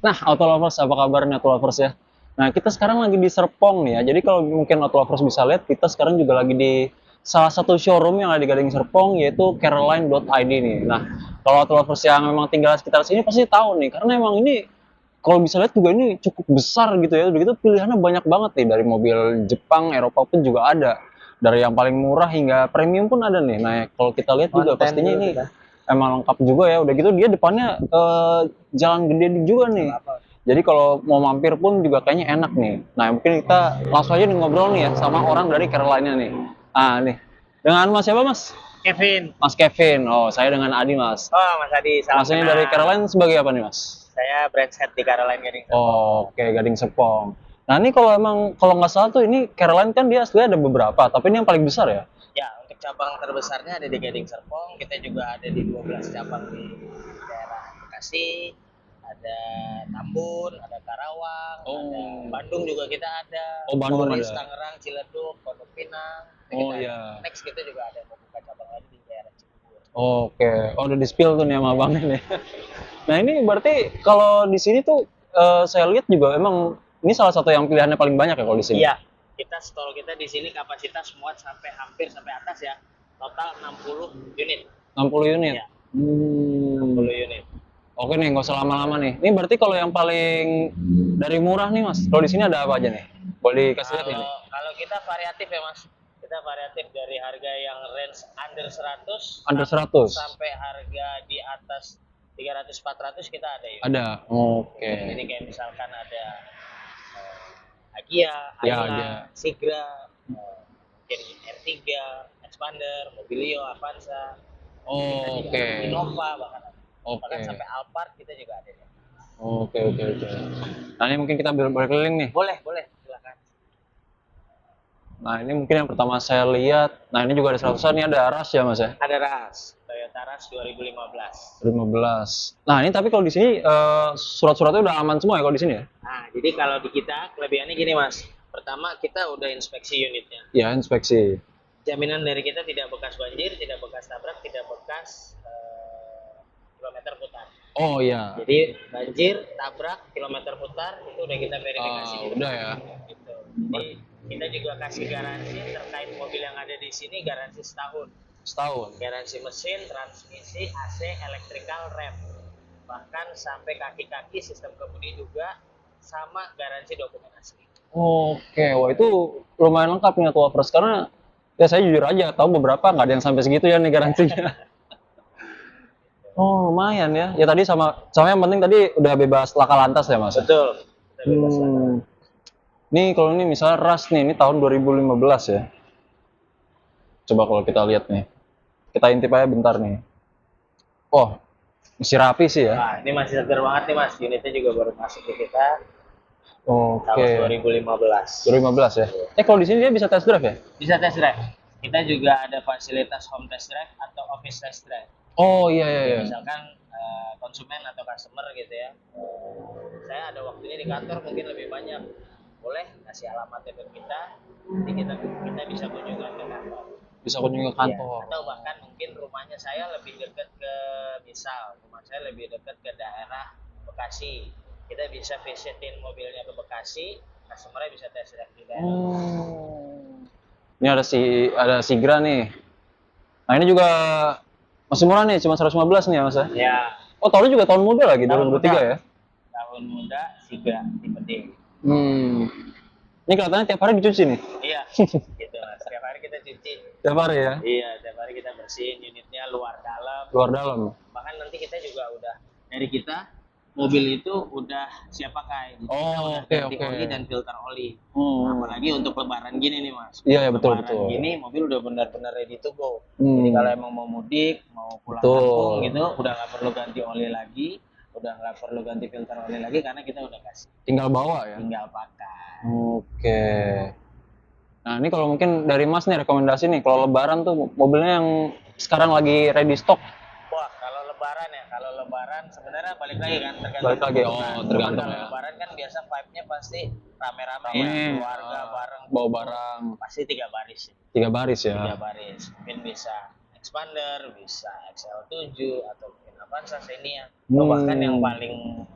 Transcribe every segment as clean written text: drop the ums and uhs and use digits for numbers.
Nah, Auto Lovers, apa kabarnya Auto Lovers ya? Nah, kita sekarang lagi di Serpong nih ya. Jadi kalau mungkin Auto Lovers bisa lihat, kita sekarang juga lagi di salah satu showroom yang ada di Gading Serpong, yaitu Caroline.id nih. Nah, kalau Auto Lovers yang memang tinggal sekitar sini pasti tahu nih, karena emang ini kalau bisa lihat juga ini cukup besar gitu ya. Begitu pilihannya banyak banget nih, dari mobil Jepang, Eropa pun juga ada. Dari yang paling murah hingga premium pun ada nih. Nah, kalau kita lihat juga Konten pastinya dulu ini kita. emang lengkap juga ya. Udah gitu dia depannya jalan gede juga nih. Jadi kalau mau mampir pun juga kayaknya enak nih. Nah, mungkin kita langsung aja nih ngobrol nih ya sama orang dari Caroline nih. Ah, nih. Dengan Mas siapa, Mas? Kevin. Mas Kevin. Oh, saya dengan Adi, Mas. Oh, Mas Adi, salam Mas ini dari kenal. Caroline sebagai apa nih, Mas? Saya brand head di Caroline Gading Serpong. Oh, oke, Gading Serpong. Nah, ini kalau emang kalau nggak salah tuh ini Caroline kan dia aslinya ada beberapa, tapi ini yang paling besar ya? Ya, untuk cabang terbesarnya ada di Gading Serpong. Kita juga ada di 12 cabang di daerah Bekasi, ada Tambun, ada Karawang, ada Bandung juga kita ada. Oh, Bandung Polres, ada. Tangerang, Ciledug, Pondok Pinang. Oh, Kita ada. iya. Next kita juga ada mau buka cabang lagi di daerah Cibubur. Oke. Oh, udah di-spill tuh nih sama abangnya nih. Nah, ini berarti kalau di sini tuh saya lihat juga emang ini salah satu yang pilihannya paling banyak ya kalau di sini. Iya, kita stall kita di sini kapasitas muat sampai hampir sampai atas ya. Total 60 unit. 60 unit. Ya, Hmm. 60 unit. Oke nih, nggak usah lama-lama nih. Ini berarti kalau yang paling dari murah nih, Mas. Kalau di sini ada apa aja nih? Boleh dikasih lihat nggak nih? Kalau kita variatif ya Mas. Kita variatif dari harga yang range under 100 Under 100. sampai harga di atas 300 400 kita ada ya. Ada. Oke. Ini kayak misalkan ada Agia, Ya, Ayla, Agia. Sigra, mungkin R3, Expander, Mobilio, Avanza, Oh, kita juga oke. ada Innova bahkan Oke. sampai Alphard kita juga ada ya. Oke. Nah, ini mungkin kita boleh keliling nih. Boleh, silakan. Nah, ini mungkin yang pertama saya lihat. Nah, ini juga ada 100-an. Ini ada Rush ya, Mas ya? Ada RAS, Toyota RAS 2015. 15. Nah, ini tapi kalau di sini surat-suratnya udah aman semua ya kalau di sini ya? Nah, jadi kalau di kita kelebihannya gini Mas. Pertama kita udah inspeksi unitnya. Ya, inspeksi. Jaminan dari kita tidak bekas banjir, tidak bekas tabrak, tidak bekas kilometer putar. Oh iya. Jadi banjir, tabrak, kilometer putar itu udah kita verifikasi. Udah ya. Gitu. Jadi kita juga kasih garansi terkait mobil yang ada di sini, garansi setahun. Setahun. Garansi mesin, transmisi, AC, electrical, rem. Bahkan sampai kaki-kaki sistem kemudi juga, sama garansi dokumen asli. Oke, wah itu lumayan lengkap nih Auto Lovers karena ya saya jujur aja tahu beberapa nggak ada yang sampai segitu ya nih garansinya. Oh lumayan ya. Ya tadi sama yang penting tadi udah bebas laka lantas ya Mas. Betul. Kita bebas Nih kalau ini misalnya Rush nih, ini tahun 2015 ya. Coba kalau kita lihat nih. Kita intip aja bentar nih. Oh, masih rapi sih ya. Nah, ini masih segar banget nih Mas. Unitnya juga baru masuk ke kita tahun 2015. 2015 ya. Kalau di sini dia bisa test drive ya? Bisa test drive. Kita juga ada fasilitas home test drive atau office test drive. Oh iya. Misalkan konsumen atau customer gitu ya. Saya ada waktunya di kantor mungkin lebih banyak. Boleh kasih alamatnya ke kita. Nanti kita bisa kunjungan ke kantor. Bisa kunjungi ke kantor. Ya, atau bahkan mungkin rumahnya saya lebih dekat ke rumah saya lebih dekat ke daerah Bekasi. Kita bisa visitin mobilnya ke Bekasi, customer-nya bisa test drive di daerah. Ini ada Sigra nih. Nah, ini juga masih murah nih, cuma 115 nih ya, Mas ya. Ya. Oh, tahunnya juga tahun muda lagi, 2023 ya. Tahun muda Sigra tipe D. Ini kelihatannya tiap hari dicuci nih. Iya. Gitu, Mas. Tiap hari kita cuci. Tiap hari ya. Iya, tiap hari kita bersihin unitnya luar dalam. Luar dalam. Bahkan nanti kita juga udah dari kita mobil itu udah siap pakai. Jadi kita udah ganti oli dan filter oli. Apalagi untuk lebaran gini nih Mas. Iya betul. Gini mobil udah benar-benar ready to go. Jadi kalau emang mau mudik, mau pulang kampung gitu, udah nggak perlu ganti oli lagi, udah nggak perlu ganti filter oli lagi karena kita udah kasih. Tinggal bawa ya. Tinggal pakai. Oke. Nah ini kalau mungkin dari Mas nih rekomendasi nih, kalau lebaran tuh mobilnya yang sekarang lagi ready stock. Wah, kalau lebaran sebenarnya balik lagi kan tergantung. Balik lagi, tergantung ya. Lebaran kan biasa vibe-nya pasti rame-rame ya, keluarga bareng, bawa barang. Pasti 3 baris. 3 baris ya. 3 baris. Mungkin bisa Expander, bisa XL7 atau mungkin Avanza Xenia. Atau bahkan yang paling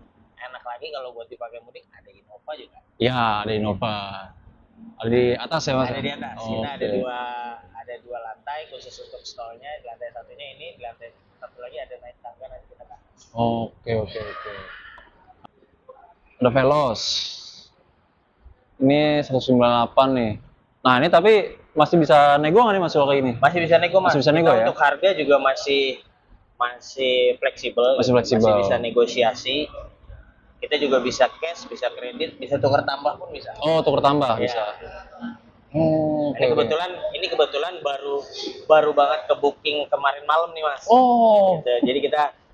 enak lagi kalau buat dipakai mudik ada Innova juga. Ya, ada Innova. Ada di atas ya mas? Ada di atas. Oh, Kita oke. ada dua lantai khusus untuk stall-nya. Di lantai satunya ini, di lantai satu lagi ada naik tangga nanti kita ke atas. Oke, oke, oke. Ada Veloz. Ini 198 nih. Nah, ini tapi masih bisa nego nggak nih mas kalau kayak ini? Masih bisa nego mas. Masih bisa nego Kita ya? untuk harga juga masih fleksibel. Masih fleksibel. Masih bisa negosiasi. Kita juga bisa cash, bisa kredit, bisa tukar tambah pun bisa. Oh, tuker tambah Ya. bisa. Oh, Ini kebetulan baru banget ke booking kemarin malam nih mas. Oh, Gitu. Jadi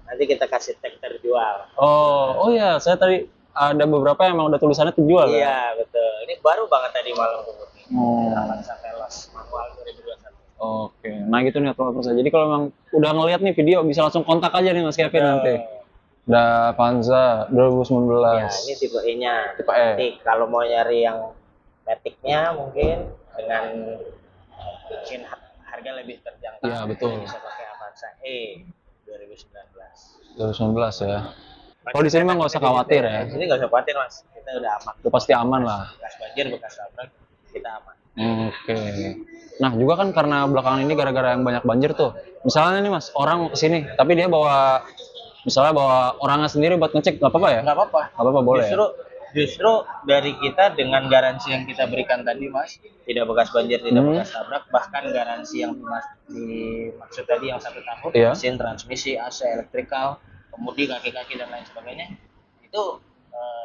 nanti kita kasih tag terjual. oh ya, saya tadi ada beberapa yang emang udah tulisannya terjual ya. Iya betul. Ini baru banget tadi malam ke booking. Oh. Avanza Veloz manual 2021. Oke, nah gitu nih Atlovers. Jadi kalau memang udah ngeliat nih video bisa langsung kontak aja nih Mas Kevin nanti. Udah Avanza 2019. Ya, ini tipe E-nya. Tipe E. Nanti kalau mau nyari yang Matic-nya mungkin dengan mungkin harga lebih terjangkau. Iya, betul. Bisa pakai Avanza E 2019. 2019 ya. Kalau di sini mah nggak usah khawatir ya. Di sini nggak usah khawatir mas, kita udah aman. Udah pasti aman lah. Bekas banjir, bekas tabrak, kita aman. Oke. Nah juga kan karena belakangan ini gara-gara yang banyak banjir tuh. Misalnya nih Mas, orang mau kesini, tapi dia misalnya bawa orangnya sendiri buat ngecek, nggak apa-apa ya? Nggak apa-apa. Nggak apa-apa, boleh. Justru dari kita dengan garansi yang kita berikan tadi mas, tidak bekas banjir, tidak bekas tabrak, bahkan garansi yang dimaksud tadi yang 1 tahun, Iya. mesin, transmisi, AC, elektrikal, kemudi, kaki-kaki dan lain sebagainya, itu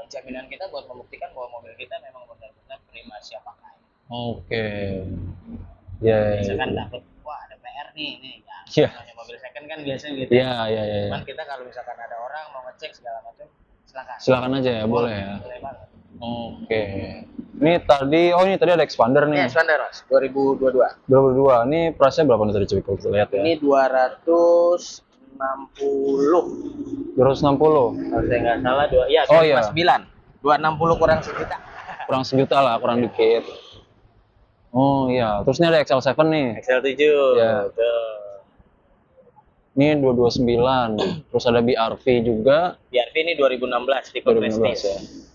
jaminan kita buat membuktikan bahwa mobil kita memang benar-benar prima siap pakai. Oke. Ya. Misalkan takut, wah ada PR nih, Iya. namanya mobil second kan biasanya gitu. Iya, iya, iya. Cuman kita kalau misalkan ada orang mau ngecek segala macam, silakan. Silakan aja ya, boleh ya. Boleh banget. Oke. Ini tadi ada expander nih. Ini Expander mas, 2022. 2022. Ini price-nya berapa nih tadi coba kita lihat ya? Ini 260. 260. Kalau saya nggak salah, Oh, iya. 259. 260 kurang sejuta. Kurang sejuta lah, kurang dikit. Oh iya, terus ini ada XL7 nih. XL7. Ya. Tuh. Ini 229. Terus ada BRV juga. BRV ini 2016 tipe 2016 Prestige.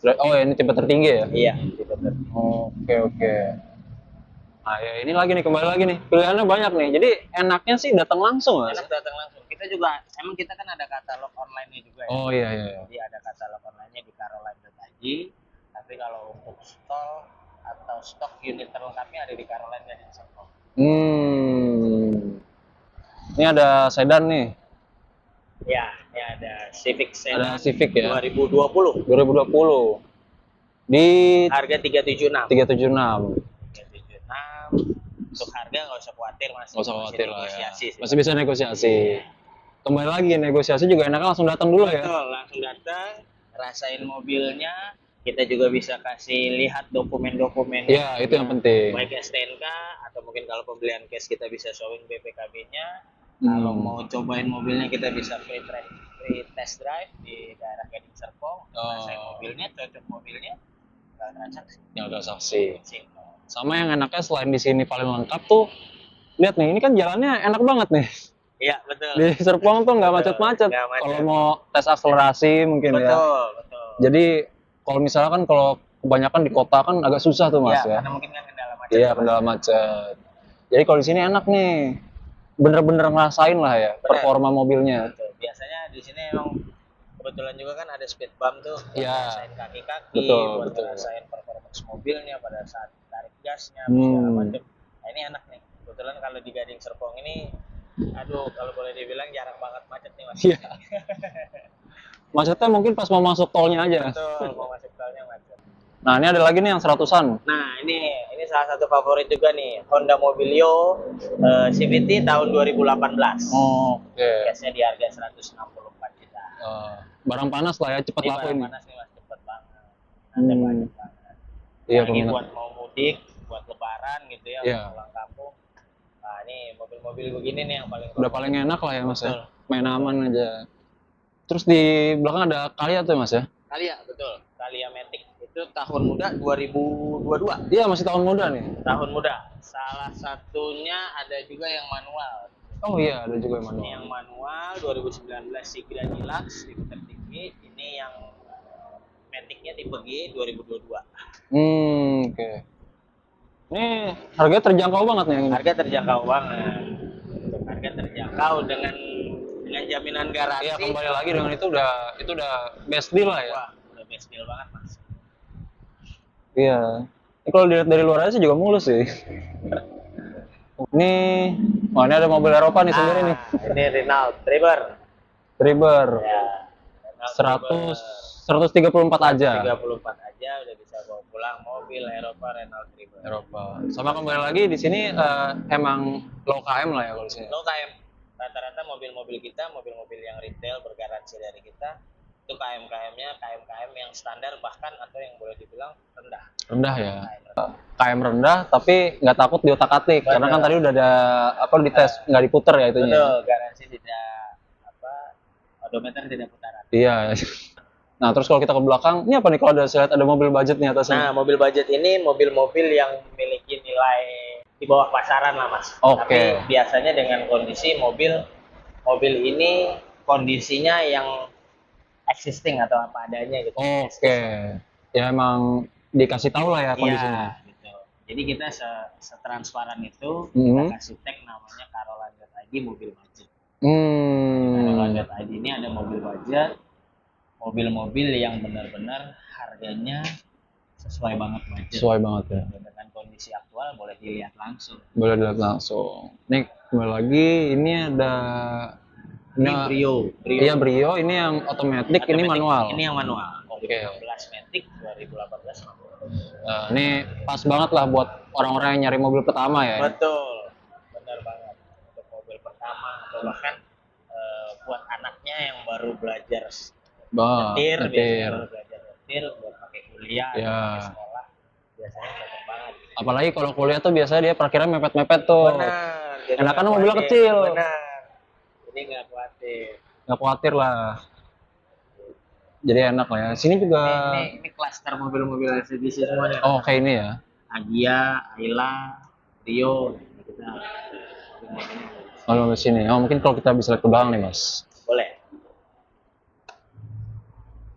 ya. Oh ya, ini tipe tertinggi ya? Iya, tipe Prestige. Oke, oke. Nah ya ini lagi nih, kembali lagi nih. Pilihannya banyak nih. Jadi enaknya sih datang langsung Mas. Enak datang langsung. Kita juga, emang kita kan ada katalog online-nya juga ya. Oh iya, iya. Jadi ada katalog online-nya di caroline.id. Tapi kalau untuk stall atau stok unit terlengkapnya ada di Caroline Garden Serpong. Ini ada sedan nih. Ya, ini ada Civic Sedan. Ada Civic ya. 2020. 2020. Di Harga 376. 376. 376. Untuk harga nggak usah khawatir mas. Nggak usah khawatir lah ya. Negosiasi sih. Masih bisa negosiasi. Kembali lagi negosiasi juga enaknya langsung datang dulu ya. Betul, langsung datang, rasain mobilnya. Kita juga bisa kasih lihat dokumen-dokumennya. Iya, itu yang penting. Baik STNK atau mungkin kalau pembelian cash kita bisa showing BPKB-nya. Kalau mau cobain mobilnya kita bisa free test drive di daerah Gading Serpong. Rasain mobilnya, cocok mobilnya, tinggal transaksi. Yang ada saksi. Simple. Sama yang enaknya selain di sini paling lengkap tuh, lihat nih, ini kan jalannya enak banget nih. Iya betul. Di Serpong tuh nggak macet-macet. Nggak macet. Kalau mau tes akselerasi mungkin ya. Betul. Jadi kalau misalkan kalau kebanyakan di kota kan agak susah tuh mas ya. Karena mungkin kan kendala macet. Iya, kendala macet. Jadi kalau di sini enak nih, bener-bener ngerasain lah ya performa mobilnya. Betul. Biasanya di sini emang kebetulan juga kan ada speed bump tuh, Iya. ngerasain kaki-kaki, Betul, buat betul. ngerasain performance mobilnya pada saat tarik gasnya, Hmm. segala macam. Nah ini enak nih. Kebetulan kalau di Gading Serpong ini, aduh kalau boleh dibilang jarang banget macet nih mas. Iya. Macetnya mungkin pas mau masuk tolnya aja. Betul, mau masuk tolnya macet. Nah ini ada lagi nih yang 100-an. Nah ini salah satu favorit juga nih, Honda Mobilio CVT tahun 2018. Oke. Gasnya di harga 164 juta. Barang panas lah ya, cepat Ini laku barang ini. panas nih mas, cepet banget. Ada banyak banget. Iya, Nah, ini peminat. buat mau mudik, buat lebaran gitu ya, Iya. mau pulang kampung. Nah ini mobil-mobil begini nih yang paling Udah paling enak lah ya mas Betul. ya. Main aman aja. Terus di belakang ada Calya tuh mas ya? Calya, betul. Calya Matic itu tahun muda 2022. Iya masih tahun muda nih. Tahun muda. Salah satunya ada juga yang manual. Oh iya ada juga yang Ini manual. yang manual 2019 Sigra Deluxe tipe tertinggi. Ini yang Matic-nya tipe G 2022. Oke. Ini harganya terjangkau banget nih yang ini. Harga terjangkau banget. Harga terjangkau dengan jaminan garansi. Iya, kembali lagi dengan itu udah best deal lah ya. Wah, udah best deal banget, Mas. Iya. Ini kalau dilihat dari luar aja sih juga mulus sih. Ini, wah ini ada mobil Eropa nih sendiri nih. Ini Renault Triber. Triber. Ya. 134 aja. 34 aja udah bisa bawa pulang mobil Eropa Renault Triber. Eropa. Sama kembali lagi di sini emang low KM lah ya kalau di sini. Low KM. Rata-rata mobil-mobil kita, mobil-mobil yang retail bergaransi dari kita, itu KM-KM-nya KM-KM yang standar bahkan atau yang boleh dibilang rendah. Rendah ya. KM rendah tapi nggak takut diotak-atik karena kan tadi udah ada di tes nggak diputer ya itunya. Betul, garansi tidak odometer tidak putaran. Iya. Nah, terus kalau kita ke belakang, ini apa nih kalau ada mobil budget nih atasnya? Nah, mobil budget ini mobil-mobil yang memiliki nilai di bawah pasaran lah, Mas. Oke. Tapi biasanya dengan kondisi mobil ini kondisinya yang existing atau apa adanya gitu. Oke. Ya emang dikasih tahu lah ya kondisinya. Iya, gitu. Jadi kita setransparan itu Mhm. kita kasih tag namanya Caroline.id mobil budget. Hmm. Caroline.id ini ada mobil budget, mobil-mobil yang benar-benar harganya sesuai banget budget. Sesuai banget ya. Dengan kondisi aktual boleh dilihat langsung. Boleh dilihat langsung. Nih kembali lagi ini ada Ini Brio. Iya Brio, ini yang otomatis, ini manual. Ini yang manual. Oke. 2016 Matic, 2018 manual. Ini pas banget lah buat orang-orang yang nyari mobil pertama ya. Betul, benar banget. Untuk mobil pertama atau bahkan buat anaknya yang baru belajar nyetir, biasanya baru belajar nyetir buat pakai kuliah, Ya. pakai sekolah, biasanya cocok banget. Apalagi kalau kuliah tuh biasanya dia parkirnya mepet-mepet tuh. Benar. Jadi Enakan nggak mobilnya khawatir. kecil. Benar. Jadi nggak khawatir. Nggak khawatir lah. Jadi enak lah ya. Sini juga. Ini klaster mobil-mobil LCGC semua nih. Oh kayak ini ya. Agia, Ayla, Rio, kita Kalau di sini. Oh mungkin kalau kita bisa lihat ke belakang nih mas. boleh.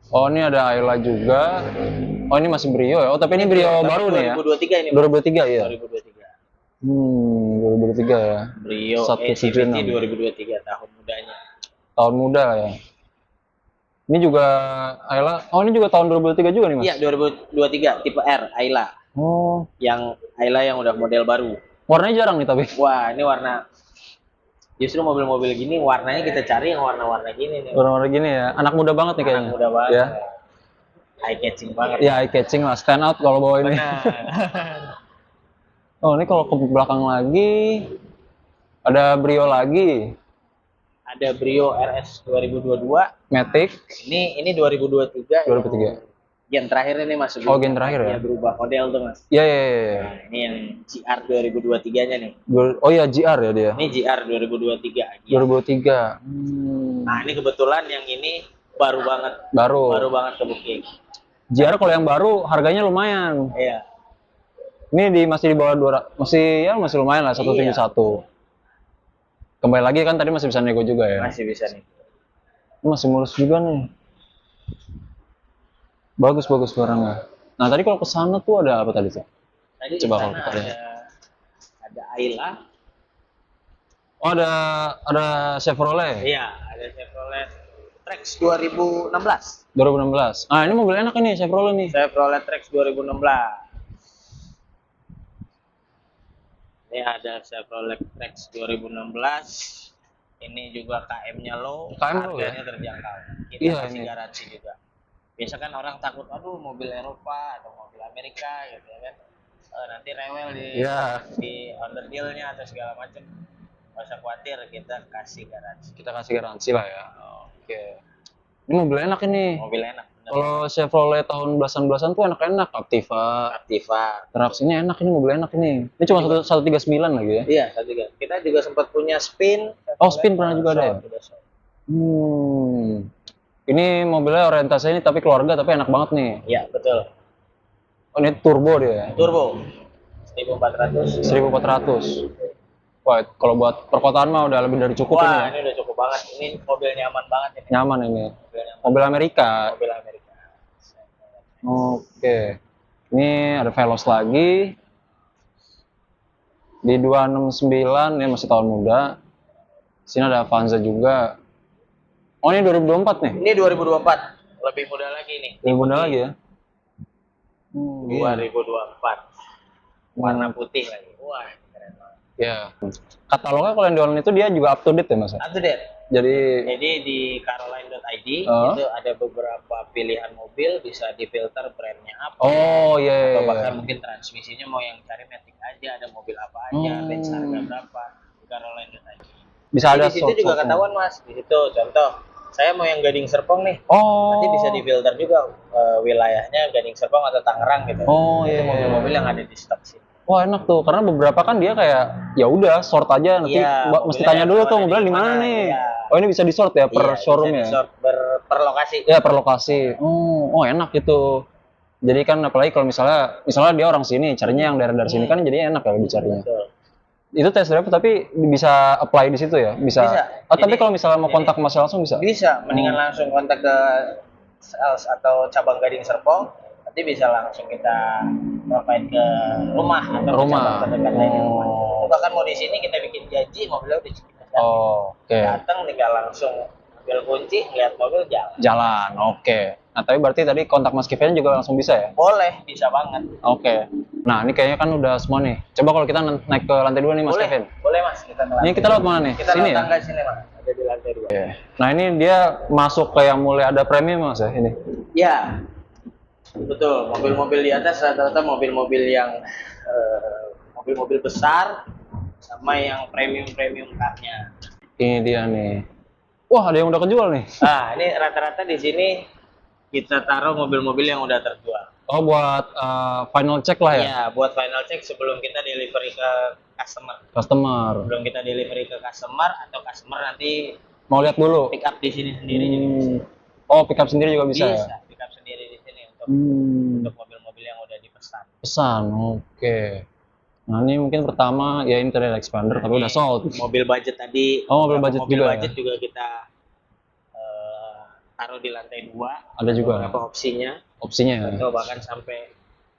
Oh ini ada Ayla juga. Oh ini masih Brio ya. Oh tapi ini Brio baru nih ya. 2023 ini. 2023 ya. 2023. 2023 ya. Brio CVT 2023 tahun mudanya. Tahun muda ya. Ini juga Ayla. Oh ini juga tahun 2023 juga nih mas. Iya 2023 tipe R Ayla. Oh. Yang Ayla yang udah model baru. Warnanya jarang nih tapi. Wah ini warna. Justru mobil-mobil gini warnanya kita cari yang warna-warna gini nih. Warna-warna gini ya. Anak muda banget nih kayaknya. Anak muda banget. Ya. Eye catching banget. Ya eye catching lah. Stand out kalau bawa ini. Benar. Oh ini kalau ke belakang lagi ada Brio lagi. Ada Brio RS 2022. Matic. Ini 2023. 2023. Gen terakhir ini masuk. Oh gen terakhir ya. Berubah model tuh mas. Iya iya iya. Nah, ini yang GR 2023 nya nih. Oh iya GR ya dia. Ini GR 2023. 2023. Nah ini kebetulan yang ini baru banget. Baru Banget ke booking. GR kalau yang baru harganya lumayan. Iya. Ini masih di bawah 200, masih lumayan lah 171. Kembali lagi kan tadi masih bisa nego juga ya. Masih bisa nih. Ini masih mulus juga nih. Bagus barangnya. Nah tadi kalau ke sana tuh ada apa tadi tuh? Tadi Coba di kalau sana kita lihat. ada Ayla. Oh ada Chevrolet. Iya, ada Chevrolet Trax 2016. 2016. Ah ini mobil enak ini Chevrolet nih. Chevrolet Trax 2016. Ini ada Chevrolet Trax 2016. Ini juga KM-nya low, KM low harganya ya? terjangkau. Kita Iya, kasih ini. garansi juga. Biasa kan orang takut, aduh mobil Eropa atau mobil Amerika gitu ya kan. Nanti rewel di order deal-nya atau segala macam. Nggak usah khawatir, kita kasih garansi. Kita kasih garansi lah ya. Oke. Ini mobil enak ini. Mobil enak. Bener. Kalau Chevrolet tahun belasan-belasan tuh enak-enak. Captiva. Trax ini enak, ini mobil enak ini. Ini cuma 139 lagi ya. Iya, satu juga. Kita juga sempat punya Spin. Oh, Spin pernah juga ada ya? Ini mobilnya orientasinya ini tapi keluarga tapi enak banget nih. Iya, betul. Oh, ini turbo dia. Turbo. 1400. 1400. Wah, kalau buat perkotaan mah udah lebih dari cukup ini ya. Wah, ini udah cukup banget. Ini mobil nyaman banget ini. Nyaman ini. Mobil nyaman. Mobil Amerika. Mobil Amerika. Oke. Ini ada Veloz lagi di 269 ya, masih tahun muda. Sini ada Avanza juga. Oh, ini 2024 nih. Ini 2024, lebih muda lagi nih. Lebih muda lagi ya. 2024. Warna putih lagi. Wah, keren banget. Ya. Katalognya kalau yang di online itu dia juga up to date ya, Mas? Up to date. Jadi Jadi di caroline.id Oh. itu ada beberapa pilihan mobil, bisa difilter brandnya apa. oh iya. Atau bahkan mungkin transmisinya mau yang cari matic aja, ada mobil apa aja, range harga berapa di caroline.id. Bisa Jadi ada di situ juga sort-sortnya. ketahuan Mas. Di situ contoh, saya mau yang Gading Serpong nih. Oh. Nanti bisa difilter juga wilayahnya Gading Serpong atau Tangerang gitu. Oh, Itu iya. mobil-mobil yang ada di stok sini. Wah, enak tuh, karena beberapa kan dia kayak ya udah sort aja, nanti Iya, mesti mobilnya tanya dulu ada tuh di mobilnya di mana mana, nih. iya. Oh, ini bisa di sort ya per Iya, showroom bisa ya. di-sort per lokasi. Ya, per lokasi. Oh, enak gitu. Jadi kan apalagi kalau misalnya dia orang sini, carinya yang daerah-daerah sini kan jadi enak ya dicarinya. Betul. Itu test drive tapi bisa apply di situ ya? Bisa. Bisa. Oh, tapi Jadi- kalau misalnya mau kontak Mas langsung bisa? Bisa, mendingan langsung kontak ke sales atau cabang Gading Serpong, nanti bisa langsung kita provide ke rumah atau ke Rumah. cabang terdekat dari rumah. Oh. Itu bahkan mau di sini kita bikin janji, mobilnya udah kita siapin. Oh, oke. Datang tinggal langsung ambil kunci, lihat mobil jalan. Jalan, oke. Nah, tapi berarti tadi kontak Mas Kevin juga langsung bisa ya? Boleh, bisa banget. Oke. Nah, ini kayaknya kan udah semua nih. Coba kalau kita naik ke lantai 2 nih, Mas Boleh, Kevin. boleh Mas. Kita ke Ini lantai. kita lewat mana nih? Kita Sini lewat ya? tangga sini Mas, ada di lantai 2. Oke. Nah, ini dia masuk ke yang mulai ada premium Mas ya, ini. Ya, betul. Mobil-mobil di atas rata-rata mobil-mobil yang mobil-mobil besar sama yang premium-premium car-nya. Ini dia nih. Wah, ada yang udah kejual nih. Nah, ini rata-rata di sini kita taruh mobil-mobil yang udah terjual. Oh, buat final check lah ya, Iya, buat final check sebelum kita delivery ke customer. customer. Sebelum kita delivery ke customer atau customer nanti Mau lihat dulu. pick up di sini sendiri juga bisa. Oh, pick up sendiri juga bisa, ya? Bisa pick up sendiri di sini untuk mobil-mobil yang udah dipesan. Pesan, oke. Nah, ini mungkin pertama ya interior expander tapi udah sold. Mobil budget tadi. Oh, mobil budget mobil juga budget ya? juga kita taruh di lantai 2. Ada juga Beberapa opsinya. opsinya ya? Atau bahkan sampai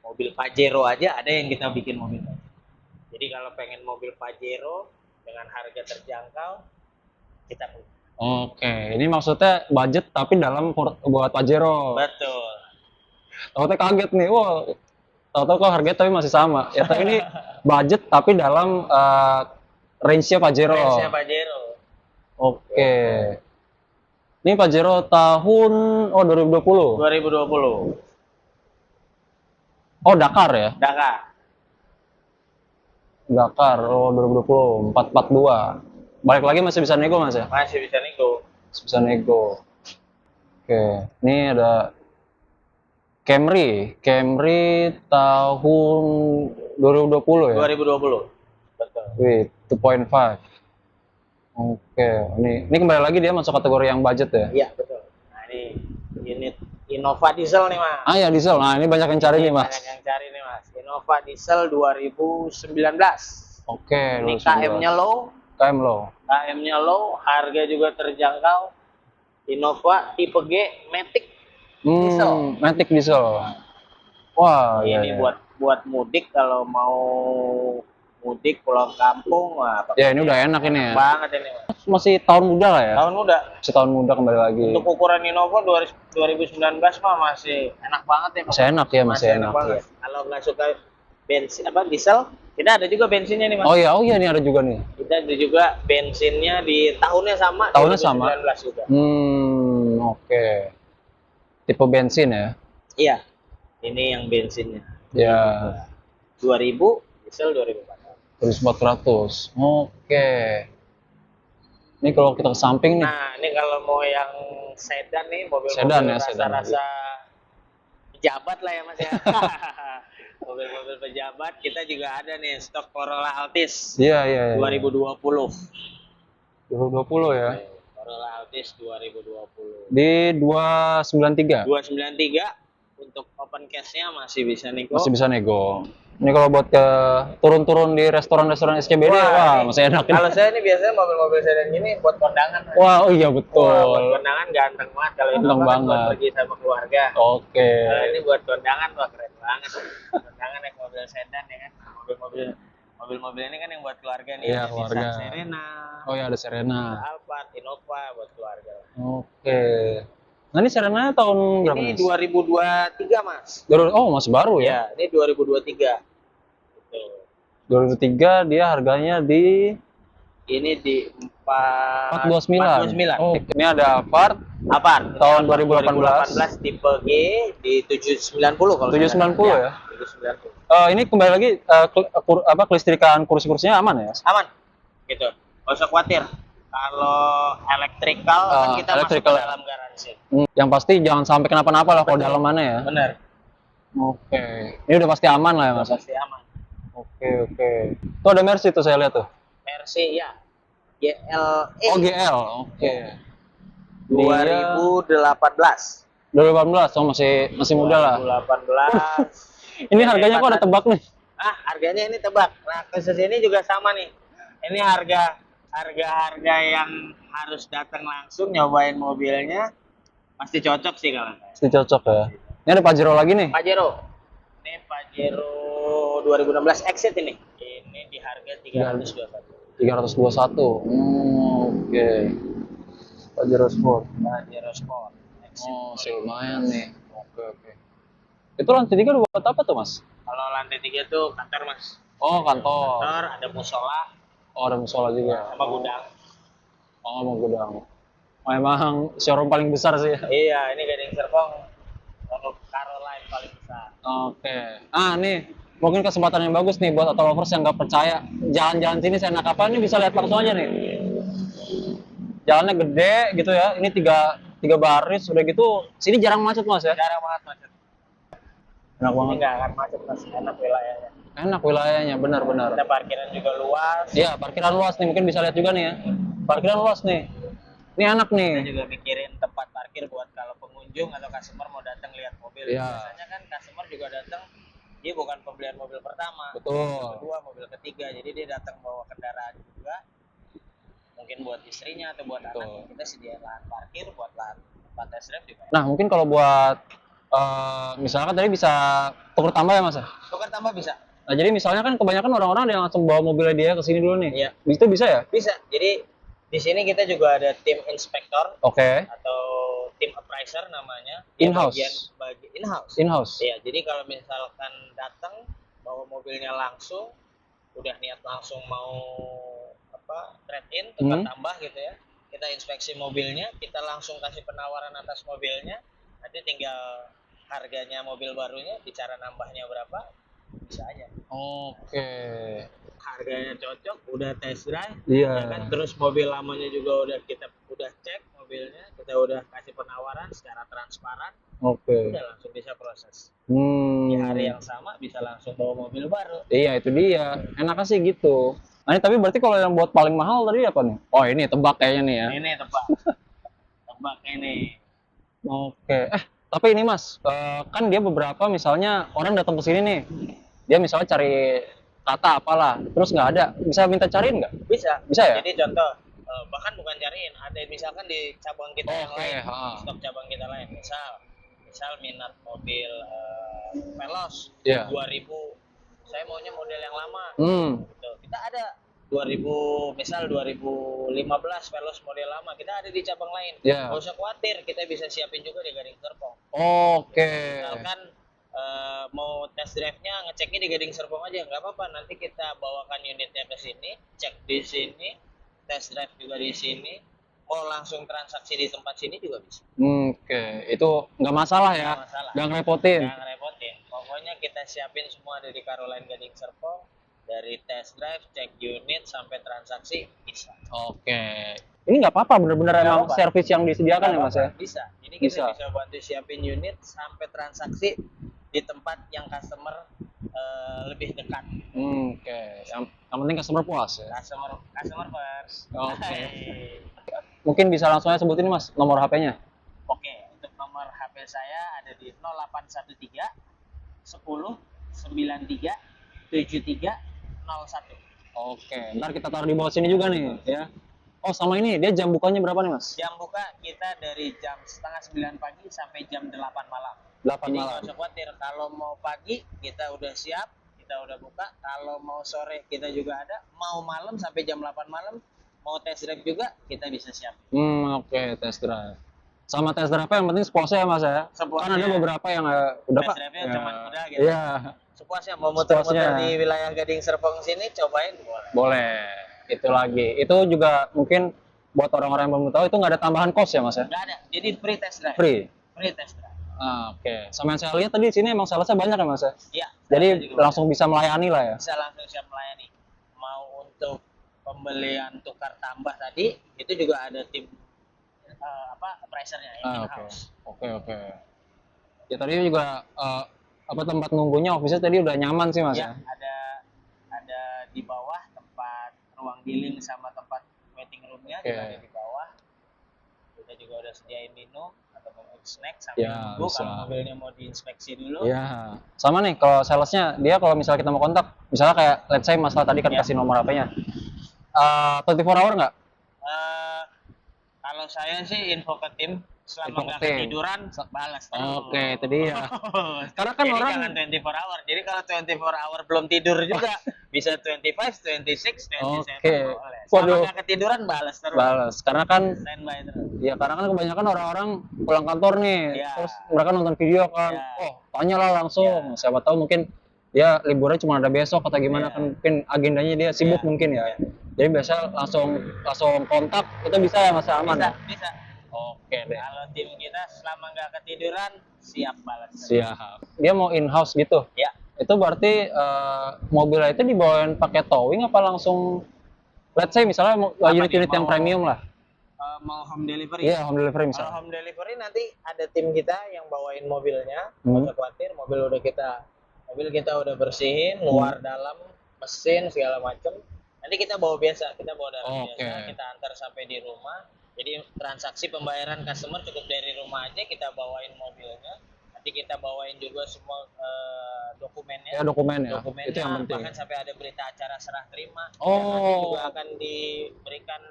mobil Pajero aja ada yang kita bikin mobil. Jadi kalau pengen mobil Pajero dengan harga terjangkau, kita punya. Oke, ini maksudnya budget tapi dalam buat Pajero. Betul. Tahu-tahu kaget nih, wah. Tahu-tahu kok harganya tapi masih sama. Ya, tapi ini budget tapi dalam range-nya Pajero. Range-nya Pajero. Oke. Ini Pajero tahun 2020. 2020. Oh, Dakar ya? Dakar. Dakar, oh 2020, 442. Balik lagi masih bisa nego Mas ya? Masih bisa nego. Masih bisa nego. Oke, ini ada Camry. Camry tahun 2020 ya? 2020. Betul. Wih, 2.5. Oke, ini kembali lagi dia masuk kategori yang budget ya? Iya, betul. Nah, ini unit Innova diesel nih, Mas. Ah ya, diesel. Nah, ini banyak yang cari nih Mas. Banyak yang cari nih, Mas. Innova diesel 2019. Oke, Ini KM-nya low, KM low. KM-nya low, harga juga terjangkau. Innova tipe G Matic diesel. Matic diesel. Wah, Ini iya, iya. buat mudik kalau mau mudik pulang kampung, wah, Ya, ini udah enak ini ya. banget ini, Mas. Masih tahun muda lah ya? Tahun muda. Masih tahun muda kembali lagi. Untuk ukuran Innova 2019 mah masih enak banget ya, Mas. Masih enak ya, masih enak. banget. Kalau nggak suka bensin diesel, kita ada juga bensinnya nih, Mas. Oh iya ini ada juga nih. Kita ada juga bensinnya di tahunnya sama. Tahunnya sama? 2019 juga. Oke. Tipe bensin ya? Iya. Ini yang bensinnya. Ya. 2000, diesel 2004. 1400. Oke. Ini kalau kita ke samping nih. Nah, ini kalau mau yang sedan nih, mobil-mobil Sedan ya, sedan. rasa-rasa pejabat lah ya, Mas ya. Mobil-mobil pejabat, kita juga ada nih stok Corolla Altis Iya, iya. 2020. 2020 ya. Corolla Altis 2020. Di 293. 293 untuk open cash-nya masih bisa nego. Masih bisa nego. Ini kalau buat ke turun-turun di restoran-restoran SCBD, wah, ini, masih enak ini. kalau saya ini biasanya mobil-mobil sedan gini buat kondangan. Mas. Wah, oh iya Wah, buat betul. kondangan ganteng banget. Kalau Ganteng Innova kan buat banget. pergi sama keluarga. Oke. Kalau ini buat kondangan, wah keren banget. Kondangan naik mobil sedan ya kan. Mobil-mobil ini kan yang buat keluarga nih. Iya, Ada keluarga. Nissan Serena, Oh ya, ada ada Serena. Alphard, Innova buat keluarga. Oke. Nah, ini Serena tahun berapa, Ini Mas? 2023, Mas. Oh, masih baru ya? Ya, ini 2023. Gitu. 2003 dia harganya di Ini di 429. 429. Oh, ini ada Alphard Apa? tahun Ini Alphard 2018. 2018 tipe G di 790 kalau 790 ya? 790. Ini kembali lagi kelistrikan kursi-kursinya aman ya? Aman. Gitu. Nggak usah khawatir. Kalau elektrikal kan kita electrical masuk ke ya? dalam garansi. Yang pasti jangan sampai kenapa-napa lah kalau dalam mana ya. Benar. Oke. Ini udah pasti aman lah ya, Mas. Pasti aman. Oke. Tuh ada Mercy tuh saya lihat tuh. Versi ya GLE Oh, GL. Oke. 2018. 2018, oh masih muda lah. 2018. Ini harganya kok ada tebak nih? Harganya ini tebak. Nah, khusus ini juga sama nih. Ini harga yang harus datang langsung nyobain mobilnya pasti cocok sih kalau saya. Pasti cocok ya. Ini ada Pajero lagi nih. Pajero. Ini Pajero 2016 Exit ini. Ini di harga 321. 321. Oke. Pajero Sport. Pajero Sport. Exit. Oh, masih lumayan nih. Oke. Itu lantai 3 buat apa tuh, Mas? Kalau lantai 3 tuh kantor, Mas. Oh, kantor. Kantor, ada musola, Oh, ada musola juga. sama gudang. Oh, mau gudang. Oh, emang showroom paling besar sih. Iya, ini Gading Serpong untuk Caroline paling besar. Oke. Nih, mungkin kesempatan yang bagus nih buat auto lovers yang nggak percaya. Jalan-jalan sini saya enak apa, ini bisa lihat langsung aja nih. Jalannya gede gitu ya. Ini tiga baris, udah gitu. Sini jarang macet, Mas ya. Jarang banget macet. Enak Ini banget. nggak akan macet, Mas. Enak wilayahnya. Enak wilayahnya, benar-benar. Ada parkiran juga luas. Iya, parkiran luas nih, mungkin bisa lihat juga nih ya. Parkiran luas nih. Ini enak Kita nih. juga mikirin tempat parkir buat kalau pengunjung atau customer mau datang lihat mobil. Iya. Biasanya kan customer juga datang, dia bukan pembelian mobil pertama, Betul. mobil kedua, mobil ketiga. Jadi dia datang bawa kendaraan juga, mungkin buat istrinya atau buat Betul. anak. Kita sediain lahan parkir buat lahan tempat test drive juga. Nah, mungkin kalau buat misalkan tadi bisa tuker tambah ya, Mas ya? Tukar tambah bisa. Nah, jadi misalnya kan kebanyakan orang-orang ada yang langsung bawa mobilnya dia ke sini dulu nih. Iya. Itu bisa ya? Bisa. Jadi di sini kita juga ada tim inspektor Oke. atau tim appraiser namanya. In-house. Bagian in-house. In-house. Iya, jadi kalau misalkan datang bawa mobilnya langsung, udah niat langsung mau trade in, tukar tambah gitu ya. Kita inspeksi mobilnya, kita langsung kasih penawaran atas mobilnya. Nanti tinggal harganya mobil barunya, bicara nambahnya berapa, bisa aja. Oke. Harganya cocok, udah test drive, Iya. ya kan? Terus mobil lamanya juga kita udah cek mobilnya, kita udah kasih penawaran secara transparan. Oke. Udah langsung bisa proses. Di hari Hmm. yang sama bisa langsung bawa mobil baru. Iya, itu dia. Enaknya sih gitu. Nah, ini tapi berarti kalau yang buat paling mahal tadi apa nih? Oh, ini tebak kayaknya nih ya. Ini tebak. Tebak ini. Oke. Tapi ini Mas, kan dia beberapa misalnya orang datang ke sini nih. Dia misalnya cari kata apalah, terus nggak ada. Bisa minta cariin nggak? Bisa. Bisa ya? Jadi contoh, bahkan bukan cariin, ada misalkan di cabang kita yang Oke, lain, ha. stok cabang kita lain. Misal minat mobil Veloz Iya. 2000, saya maunya model yang lama. Gitu. Kita ada 2015 Veloz model lama, kita ada di cabang lain. Iya. Nggak usah khawatir, kita bisa siapin juga di Gading Serpong. Oke. Misalkan mau test drive-nya ngeceknya di Gading Serpong aja, nggak apa-apa. Nanti kita bawakan unitnya ke sini, cek di sini, test drive juga di sini. Mau langsung transaksi di tempat sini juga bisa. Oke, itu nggak masalah ya. Nggak masalah. Nggak ngerepotin. Jangan repotin. Pokoknya kita siapin semua ada di Caroline Gading Serpong. Dari test drive, cek unit, sampai transaksi bisa. Oke. Ini nggak apa-apa, bener-bener Nggak emang apa-apa. servis yang disediakan ya Mas ya? Bisa. Jadi kita Bisa. bisa bantu siapin unit sampai transaksi di tempat yang customer lebih dekat. Oke. Yang penting customer puas ya. Customer first. Oke. Hai. Mungkin bisa langsung aja sebutin Mas nomor HP-nya. Oke, untuk nomor HP saya ada di 0813 10 93 7301. Oke, ntar kita taruh di bawah sini juga nih ya. Oh, sama ini dia jam bukanya berapa nih, Mas? Jam buka kita dari jam setengah 9 pagi sampai jam 8 malam. 8 Jadi malam. nggak usah khawatir, kalau mau pagi kita udah siap, kita udah buka. Kalau mau sore kita juga ada. Mau malam sampai jam 8 malam, mau test drive juga kita bisa siap. Oke, test drive. Sama test drive yang penting sepuasnya ya, Mas ya. Sepuasnya. Kan ada beberapa yang udah Test Pak. drive-nya Ya. cuman udah gitu. Iya, Sepuasnya mau muter-muter Sepuasnya. di wilayah Gading Serpong sini, cobain boleh. boleh. Itu lagi. Itu juga mungkin buat orang-orang yang belum tahu itu nggak ada tambahan cost ya, Mas ya? Nggak ada, jadi free test drive. Free. Free test drive. Oke. Sama yang saya lihat tadi di sini emang salesnya banyak ya, Mas ya? Iya. Jadi juga langsung bisa melayani lah ya. bisa langsung siap melayani. Mau untuk pembelian tukar tambah tadi, itu juga ada tim appraisernya Oke. in-house. Oke. Ya tadi juga tempat nunggunya office tadi udah nyaman sih, Mas Ya, ya. ada di bawah tempat ruang dealing sama tempat waiting roomnya Oke. juga ada di bawah. Kita juga udah sediain minum atau mau snack sambil Ya, nunggu bisa. kalau mobilnya mau diinspeksi dulu. Iya. Sama nih kalau salesnya dia kalau misalnya kita mau kontak, misalnya kayak let's say Mas tadi kan Ya. kasih nomor HP-nya. 24 hour nggak? Eh, kalau saya sih info ke tim selama Info ke nggak tim. ketiduran balas terus. Oke, itu dia. Karena kan Jadi orang- jangan 24 hour. Jadi kalau 24 hour belum tidur juga bisa 25, 26, 27 Oke. boleh. Waduh. Selama nggak ketiduran balas terus. Balas. Karena kan Standby terus. ya karena kan kebanyakan orang-orang pulang kantor nih, Iya. terus mereka nonton video kan, Iya. oh tanyalah langsung, siapa tahu mungkin dia liburnya cuma ada besok atau gimana Iya. kan mungkin agendanya dia sibuk Iya. mungkin ya. Jadi biasa langsung kontak itu bisa ya Mas aman Bisa, ya? bisa. Oke deh. Kalau tim kita selama nggak ketiduran siap balas. terus. Siap. Dia mau in-house gitu. Ya. Itu berarti mobilnya itu dibawain pakai towing apa langsung let's say misalnya Apa unit-unit nih, yang mau- premium lah. Mau home delivery? Iya, home delivery Kalau misalnya. home delivery nanti ada tim kita yang bawain mobilnya. Hmm. Nggak usah khawatir, mobil kita udah bersihin, luar dalam, mesin segala macam. Nanti kita bawa biasa, kita bawa dalam Oke. biasa, kita antar sampai di rumah. Jadi transaksi pembayaran customer cukup dari rumah aja, kita bawain mobilnya. Nanti kita bawain juga semua dokumennya. Ya dokumen ya. Dokumennya, Itu yang penting. bahkan sampai ada berita acara serah terima. Oh. Yang nanti juga akan diberikan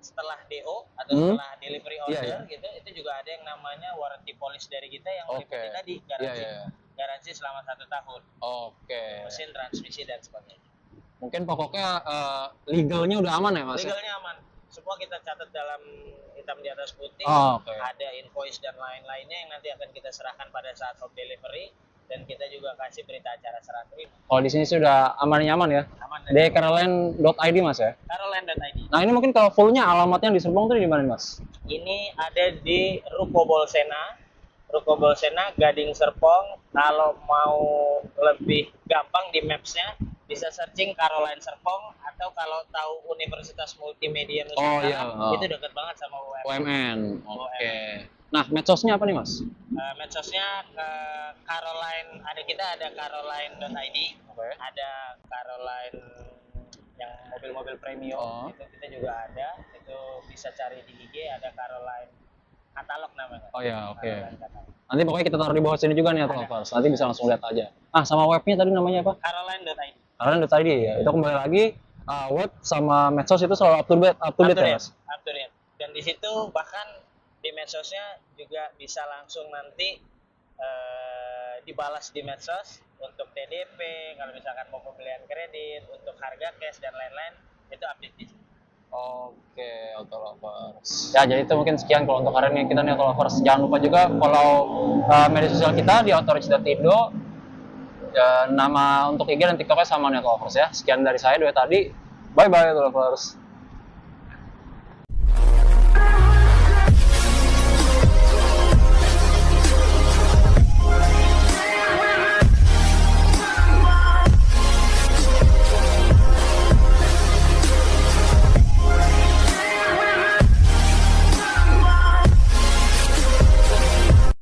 setelah DO atau Hmm. setelah delivery Iya, order iya. gitu. Itu juga ada yang namanya warranty polish dari kita yang Oke. meliputi tadi Iya, garansi iya. garansi selama 1 tahun, Oke. mesin, transmisi dan sebagainya. Mungkin pokoknya legalnya udah aman ya Mas? Legalnya aman, semua kita catat dalam hitam di atas putih. Oh, oke. Ada invoice dan lain-lainnya yang nanti akan kita serahkan pada saat home delivery, dan kita juga kasih berita acara serah terima. Kalau di sini sudah aman nyaman ya. Aman Di caroline.id Mas ya. Caroline.id. Nah ini mungkin kalau fullnya alamatnya di Serpong tuh di mana Mas? Ini ada di Ruko Bolsena, Gading Serpong. Kalau mau lebih gampang di maps-nya bisa searching Caroline Serpong, atau kalau tahu Universitas Multimedia Oh, Nusantara iya. Oh. itu dekat banget sama UMN. UMN. Oke. Nah medsosnya apa nih Mas? Medsosnya Caroline, ada Caroline.id, Oke. ada Caroline yang mobil-mobil premium, Oh. itu kita juga ada, itu bisa cari di IG, ada Caroline katalog namanya. Oh ya, oke. Caroline katalog. Nanti pokoknya kita taruh di bawah sini juga nih atau Ada. Nanti bisa langsung lihat aja. Ah sama webnya tadi namanya apa? Caroline.id. Caroline.id ya. Itu kembali lagi web sama medsos itu selalu up to date Up to ya date, Mas. up to date. Dan di situ bahkan di medsosnya juga bisa langsung nanti dibalas di medsos untuk TDP, kalau misalkan mau pembelian kredit, untuk harga cash dan lain-lain, itu update di situ. Oke, Auto Lovers. Ya, jadi itu mungkin sekian kalau untuk hari ini kita nih Auto Lovers. Jangan lupa juga follow media sosial kita di autorich.indo. Dan nama untuk IG dan TikToknya sama nih Auto Lovers ya. Sekian dari saya Dwi tadi. Bye bye Auto Lovers.